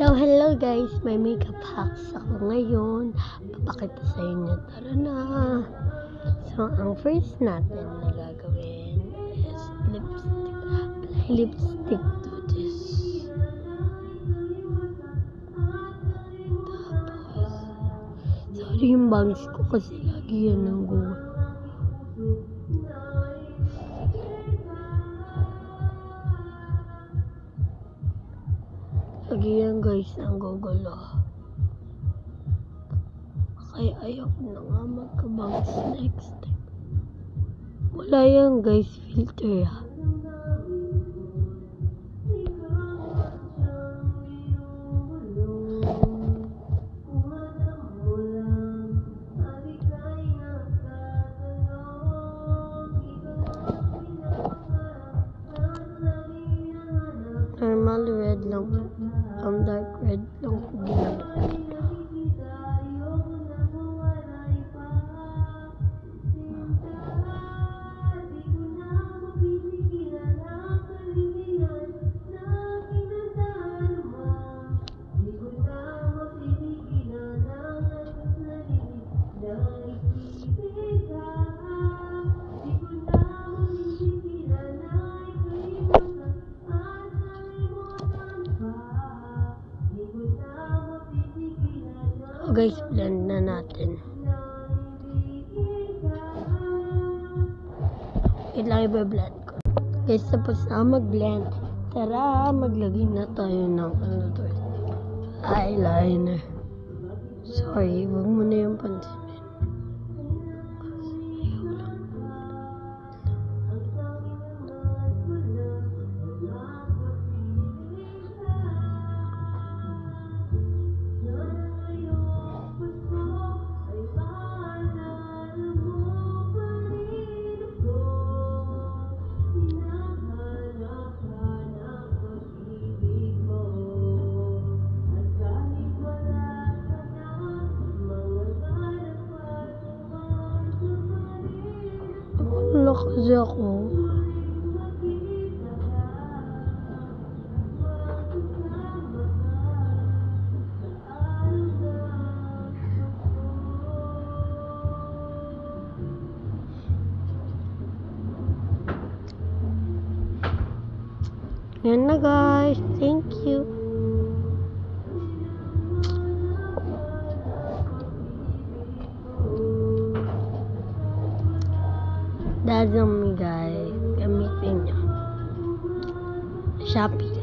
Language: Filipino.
So, hello guys! May makeup hacks ako ngayon. Papakita sa inyo. Tara na! So, ang first natin na gagawin is lipstick. Apply lipstick to this. Tapos, sorry yung bangs ko kasi lagi yan ang gulo. Lagi yan guys ang gugulo. Kaya ayoko na nga magkabangs next time. Wala yan guys, filter ha. Normal red lang. Dark red lang po ginagawa. So guys, blend na natin. Kailangan i-blend ko. Guys, tapos na mag-blend. Tara, maglagay na tayo ng eyeliner. Sorry, wag mo na yung pansinin. Wala kasi ako. Yan na guys. Thank you. That's on me guys. Gamitin nyo. Shopee.